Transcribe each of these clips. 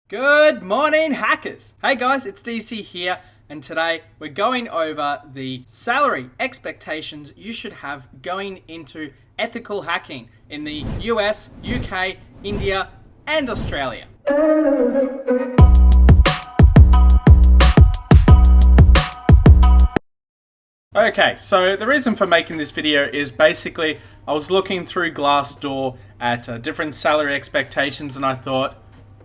Good morning, hackers! Hey guys, it's DC here, and today we're going over the salary expectations you should have going into ethical hacking in the US, UK, India, and Australia. Okay, so the reason for making this video is basically I was looking through Glassdoor at different salary expectations, and I thought,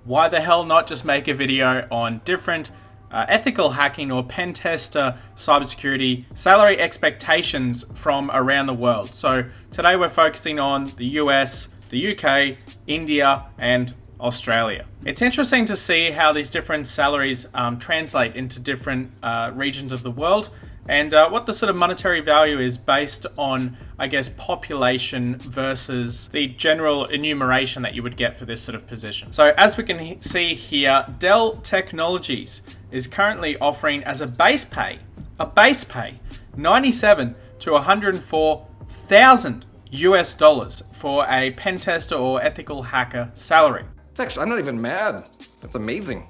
why the hell not just make a video on different ethical hacking or pen tester cybersecurity salary expectations from around the world. So today we're focusing on the US, the UK, India, and Australia. It's interesting to see how these different salaries translate into different regions of the world, and what the sort of monetary value is based on, I guess, population versus the general enumeration that you would get for this sort of position. So as we can see here, Dell Technologies is currently offering as a base pay, 97 to 104,000 US dollars for a pen tester or ethical hacker salary. It's actually, I'm not even mad. That's amazing.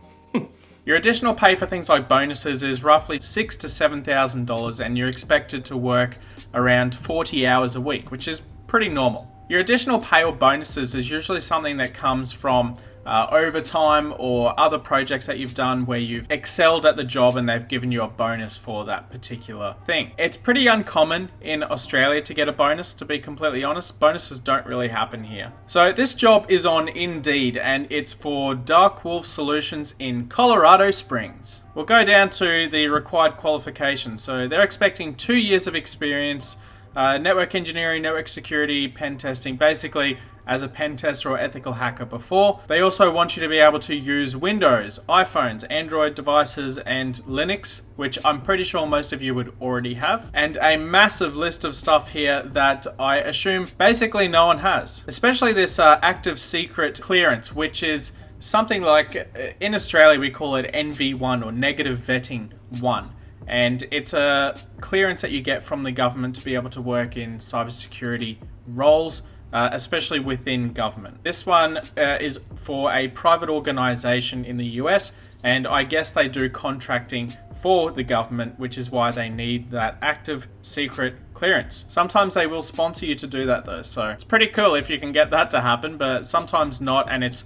Your additional pay for things like bonuses is roughly $6,000 to $7,000, and you're expected to work around 40 hours a week, which is pretty normal. Your additional pay or bonuses is usually something that comes from overtime or other projects that you've done where you've excelled at the job and they've given you a bonus for that particular thing. It's pretty uncommon in Australia to get a bonus, to be completely honest. Bonuses don't really happen here. So this job is on Indeed, and it's for Dark Wolf Solutions in Colorado Springs. We'll go down to the required qualifications. So they're expecting 2 years of experience, network engineering, network security, pen testing, basically as a pen tester or ethical hacker before. They also want you to be able to use Windows, iPhones, Android devices, and Linux, which I'm pretty sure most of you would already have. And a massive list of stuff here that I assume basically no one has. Especially this active secret clearance, which is something like, in Australia we call it NV1 or negative vetting 1. And it's a clearance that you get from the government to be able to work in cybersecurity roles, especially within government. This one is for a private organization in the US, and I guess they do contracting for the government, which is why they need that active secret clearance. Sometimes they will sponsor you to do that though, so it's pretty cool if you can get that to happen, but sometimes not, and it's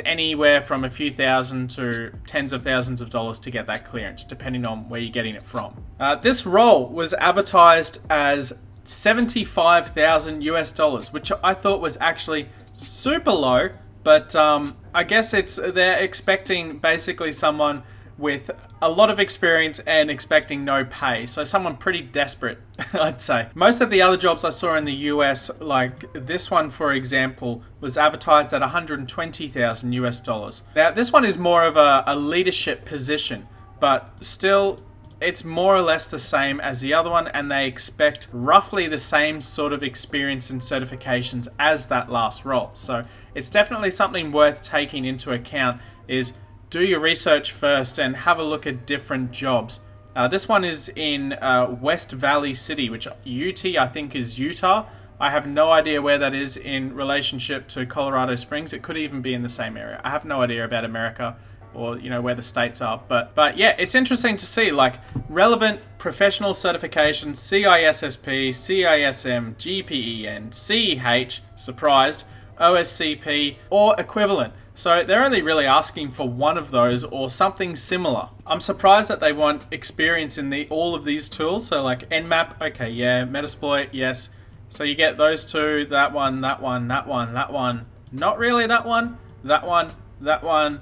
anywhere from a few thousand to tens of thousands of dollars to get that clearance, depending on where you're getting it from. This role was advertised as 75,000 US dollars, which I thought was actually super low, but I guess they're expecting basically someone with a lot of experience and expecting no pay. So someone pretty desperate, I'd say. Most of the other jobs I saw in the US, like this one for example, was advertised at 120,000 US dollars. Now this one is more of a leadership position, but still it's more or less the same as the other one, and they expect roughly the same sort of experience and certifications as that last role. So it's definitely something worth taking into account, is do your research first and have a look at different jobs. This one is in West Valley City, which UT I think is Utah. I have no idea where that is in relationship to Colorado Springs. It could even be in the same area. I have no idea about America, or where the states are, but yeah, it's interesting to see like relevant professional certifications: CISSP, CISM, GPEN, CEH, surprised, OSCP, or equivalent. So they're only really asking for one of those or something similar. I'm surprised that they want experience in all of these tools. So like Nmap, okay, yeah, Metasploit, yes. So you get those two, that one, that one, that one, that one, not really that one, that one, that one,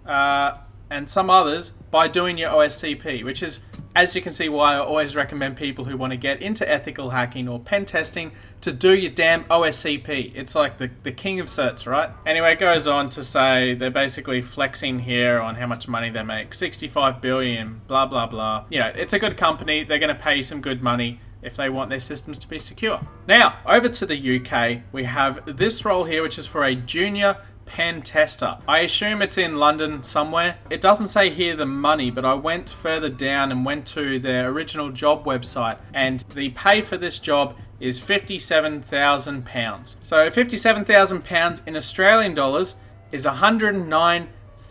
and some others by doing your OSCP, which is, as you can see, why I always recommend people who want to get into ethical hacking or pen testing to do your damn OSCP. It's like the king of certs, right? Anyway, it goes on to say they're basically flexing here on how much money they make. 65 billion, blah, blah, blah. It's a good company. They're going to pay you some good money if they want their systems to be secure. Now, over to the UK, we have this role here, which is for a junior pen tester. I assume it's in London somewhere. It doesn't say here the money, but I went further down and went to their original job website, and the pay for this job is £57,000. So £57,000 in Australian dollars is 109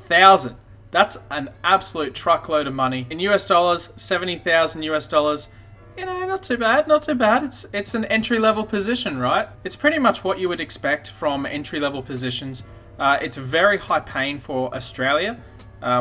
70,000. That's an absolute truckload of money. In US dollars, 70,000 US dollars. You know, not too bad, not too bad. It's an entry-level position, right? It's pretty much what you would expect from entry-level positions. It's very high paying for Australia,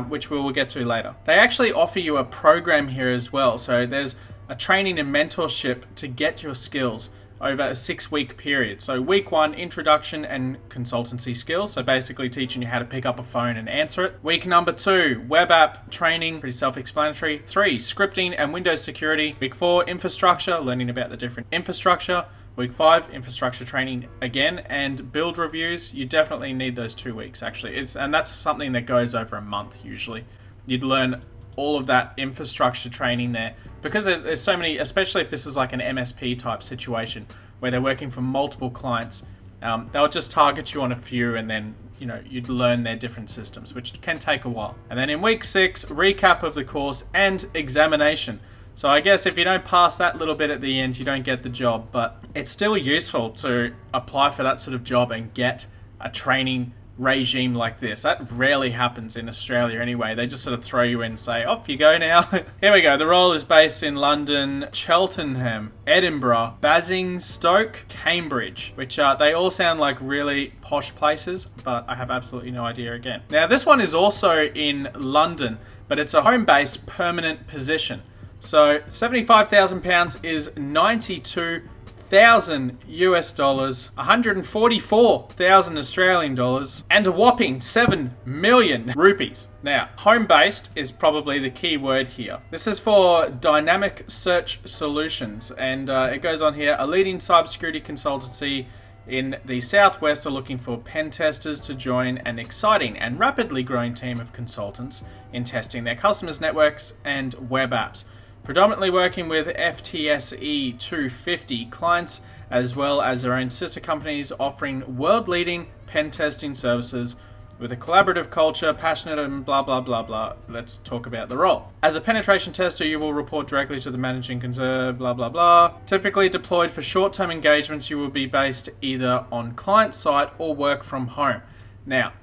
which we will get to later. They actually offer you a program here as well. So there's a training and mentorship to get your skills over a 6-week period. So week 1, introduction and consultancy skills. So basically teaching you how to pick up a phone and answer it. Week number 2, web app training, pretty self-explanatory. 3, scripting and Windows security. Week 4, infrastructure, learning about the different infrastructure. Week 5, infrastructure training again, and build reviews. You definitely need those 2 weeks actually. And that's something that goes over a month usually. You'd learn all of that infrastructure training there because there's so many, especially if this is like an MSP type situation where they're working for multiple clients. They'll just target you on a few and then, you know, you'd learn their different systems, which can take a while. And then in week 6, recap of the course and examination. So I guess if you don't pass that little bit at the end, you don't get the job, but it's still useful to apply for that sort of job and get a training regime like this. That rarely happens in Australia anyway. They just sort of throw you in and say, off you go now. Here we go. The role is based in London, Cheltenham, Edinburgh, Basingstoke, Cambridge, which they all sound like really posh places, but I have absolutely no idea again. Now this one is also in London, but it's a home-based permanent position. So £75,000 is 92,000 US dollars, 144,000 Australian dollars, and a whopping 7 million rupees. Now, home-based is probably the key word here. This is for Dynamic Search Solutions, and it goes on here, a leading cybersecurity consultancy in the Southwest are looking for pen testers to join an exciting and rapidly growing team of consultants in testing their customers' networks and web apps. Predominantly working with FTSE 250 clients as well as their own sister companies offering world-leading pen testing services with a collaborative culture, passionate and blah blah blah blah. Let's talk about the role. As a penetration tester, you will report directly to the managing concern, blah blah blah. Typically deployed for short-term engagements, you will be based either on client site or work from home. Now,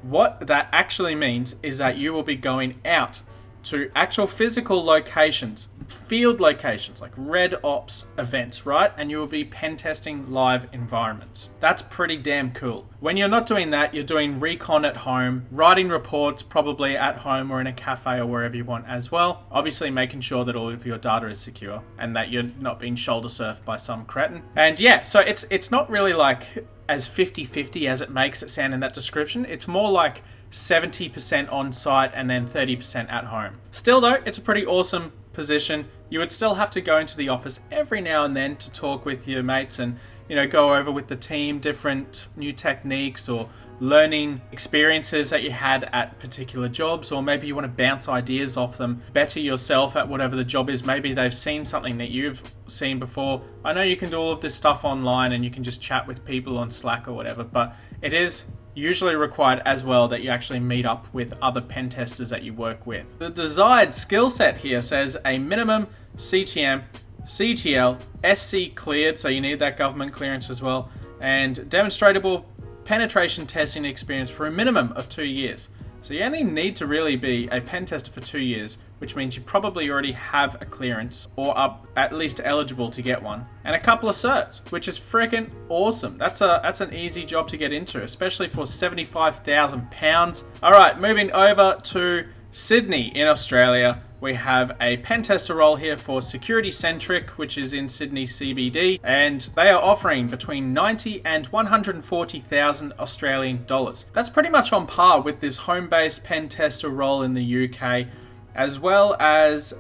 what that actually means is that you will be going out to actual physical locations, field locations, like red ops events, right? And you will be pen testing live environments. That's pretty damn cool. When you're not doing that, you're doing recon at home, writing reports probably at home or in a cafe or wherever you want as well. Obviously making sure that all of your data is secure and that you're not being shoulder surfed by some cretin. And yeah, so it's not really like as 50-50 as it makes it sound in that description. It's more like 70% on site and then 30% at home. Still though, it's a pretty awesome position. You would still have to go into the office every now and then to talk with your mates and, you know, go over with the team different new techniques or learning experiences that you had at particular jobs, or maybe you want to bounce ideas off them, better yourself at whatever the job is. Maybe they've seen something that you've seen before. I know you can do all of this stuff online and you can just chat with people on Slack or whatever, but it is usually required as well that you actually meet up with other pen testers that you work with. The desired skill set here says a minimum CTM, CTL, SC cleared, so you need that government clearance as well, and demonstrable penetration testing experience for a minimum of 2 years. So you only need to really be a pen tester for 2 years, which means you probably already have a clearance or are at least eligible to get one, and a couple of certs, which is freaking awesome. That's an easy job to get into, especially for £75,000. All right, moving over to Sydney in Australia. We have a pen tester role here for Security Centric, which is in Sydney CBD, and they are offering between 90 and 140,000 Australian dollars. That's pretty much on par with this home-based pen tester role in the UK, as well as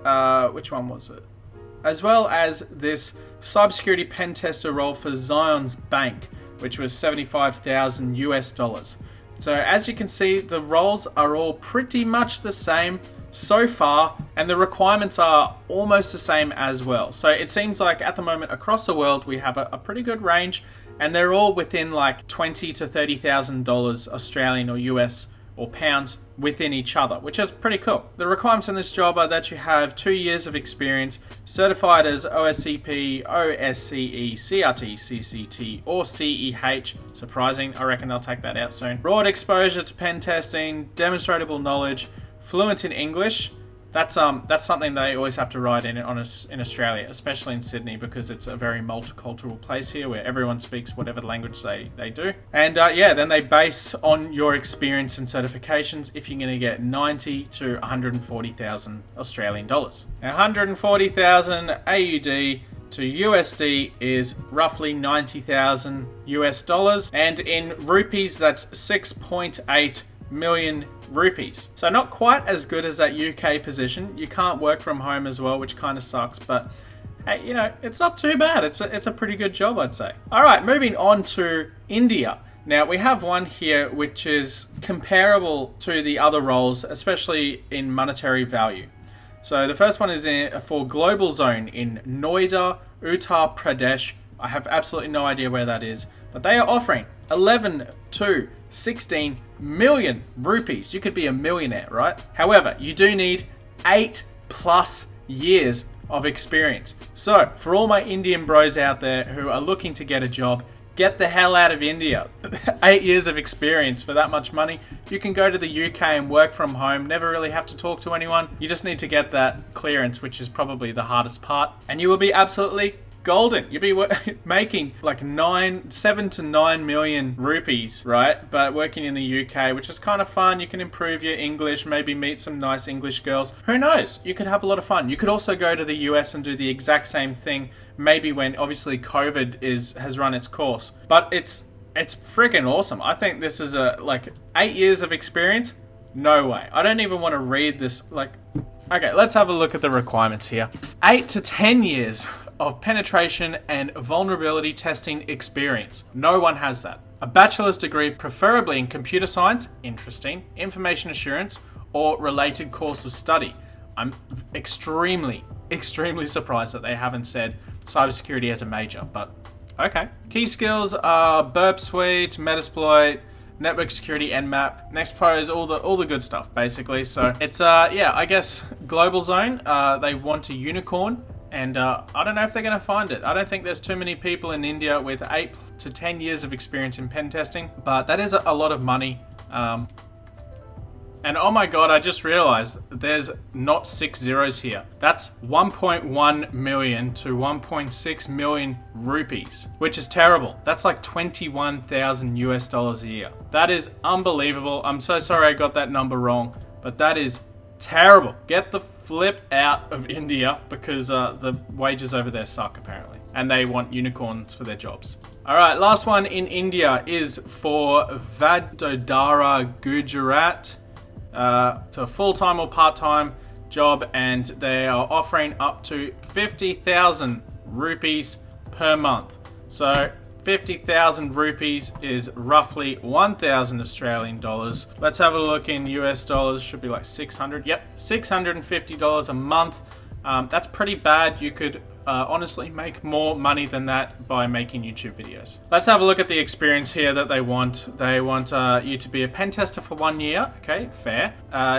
which one was it? As well as this cybersecurity pen tester role for Zion's Bank, which was 75,000 US dollars. So as you can see, the roles are all pretty much the same so far, and the requirements are almost the same as well. So it seems like at the moment across the world we have a pretty good range, and they're all within like $20,000 to $30,000 Australian or US or pounds within each other, which is pretty cool. The requirements in this job are that you have 2 years of experience, certified as OSCP, OSCE, CRT, CCT, or CEH. Surprising, I reckon they'll take that out soon. Broad exposure to pen testing, demonstrable knowledge, fluent in English. That's something they always have to write in Australia, especially in Sydney, because it's a very multicultural place here where everyone speaks whatever language they do. And yeah, then they base on your experience and certifications if you're going to get 90 to 140,000 Australian dollars. Now 140,000 AUD to USD is roughly 90,000 US dollars, and in rupees that's 6.8 million rupees. So not quite as good as that UK position. You can't work from home as well, which kind of sucks, but hey, you know, it's not too bad. It's a pretty good job, I'd say. All right, moving on to India. Now we have one here which is comparable to the other roles, especially in monetary value. So the first one is for Global Zone in Noida, Uttar Pradesh. I have absolutely no idea where that is, but they are offering 11 to 16 million rupees. You could be a millionaire, right? However, you do need 8+ years of experience. So for all my Indian bros out there who are looking to get a job, get the hell out of India. 8 years of experience for that much money. You can go to the UK and work from home, never really have to talk to anyone. You just need to get that clearance, which is probably the hardest part, and you will be absolutely golden. You'll be making like 7 to 9 million rupees, right? But working in the UK, which is kind of fun. You can improve your English, maybe meet some nice English girls. Who knows? You could have a lot of fun. You could also go to the US and do the exact same thing, maybe when obviously COVID has run its course. But it's freaking awesome. I think this is like 8 years of experience. No way. I don't even want to read this. Okay, let's have a look at the requirements here. 8 to 10 years of penetration and vulnerability testing experience. No one has that. A bachelor's degree, preferably in computer science, interesting, information assurance, or related course of study. I'm extremely surprised that they haven't said cybersecurity as a major, but okay. Key skills are Burp Suite, Metasploit, network security, Nmap, Nextpose, all the good stuff basically. So it's yeah, I guess Global Zone, they want a unicorn. And I don't know if they're going to find it. I don't think there's too many people in India with 8 to 10 years of experience in pen testing, but that is a lot of money. And oh my god, I just realized there's not 6 zeros here. That's 1.1 million to 1.6 million rupees, which is terrible. That's like 21,000 US dollars a year. That is unbelievable. I'm so sorry I got that number wrong, but that is terrible. Get the flip out of India, because the wages over there suck apparently, and they want unicorns for their jobs. All right, last one in India is for Vadodara, Gujarat. It's a full-time or part-time job, and they are offering up to 50,000 rupees per month. So 50,000 rupees is roughly 1,000 Australian dollars. Let's have a look in US dollars. Should be like 600. Yep, $650 a month. That's pretty bad. You could honestly make more money than that by making YouTube videos. Let's have a look at the experience here that they want. They want you to be a pen tester for 1 year. Okay, fair.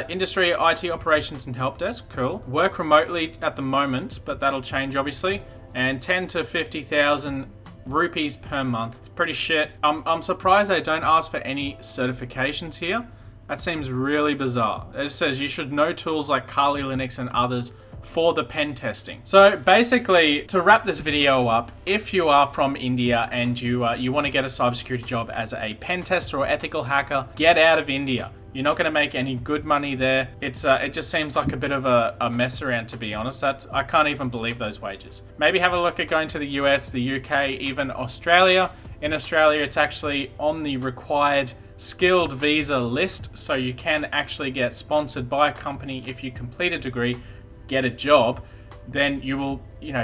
Industry, IT operations and help desk. Cool. Work remotely at the moment, but that'll change obviously. And 10 to 50,000 rupees per month. It's pretty shit. I'm surprised they don't ask for any certifications here. That seems really bizarre. It says you should know tools like Kali Linux and others for the pen testing. So basically, to wrap this video up, if you are from India and you want to get a cybersecurity job as a pen tester or ethical hacker, get out of India. You're not going to make any good money there. It just seems like a bit of a mess around, to be honest. I can't even believe those wages. Maybe have a look at going to the US, the UK, even Australia. In Australia, it's actually on the required skilled visa list, so you can actually get sponsored by a company if you complete a degree, get a job, then you will,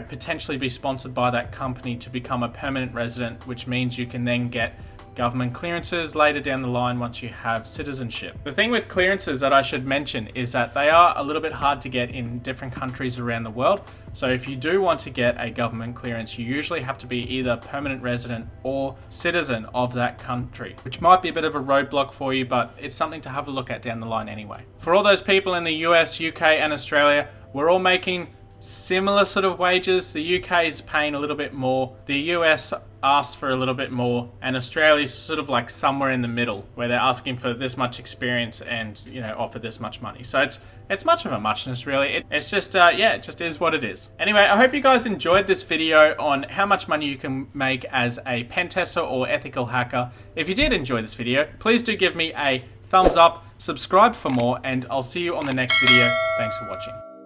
potentially be sponsored by that company to become a permanent resident, which means you can then get government clearances later down the line once you have citizenship. The thing with clearances that I should mention is that they are a little bit hard to get in different countries around the world. So if you do want to get a government clearance, you usually have to be either permanent resident or citizen of that country, which might be a bit of a roadblock for you, but it's something to have a look at down the line anyway. For all those people in the US, UK and Australia, we're all making similar sort of wages. The UK is paying a little bit more, the US asks for a little bit more, and Australia's sort of like somewhere in the middle where they're asking for this much experience and, you know, offer this much money. So it's much of a muchness really. It's just yeah, it just is what it is. Anyway, I hope you guys enjoyed this video on how much money you can make as a pen tester or ethical hacker. If you did enjoy this video, please do give me a thumbs up, subscribe for more, and I'll see you on the next video. Thanks for watching.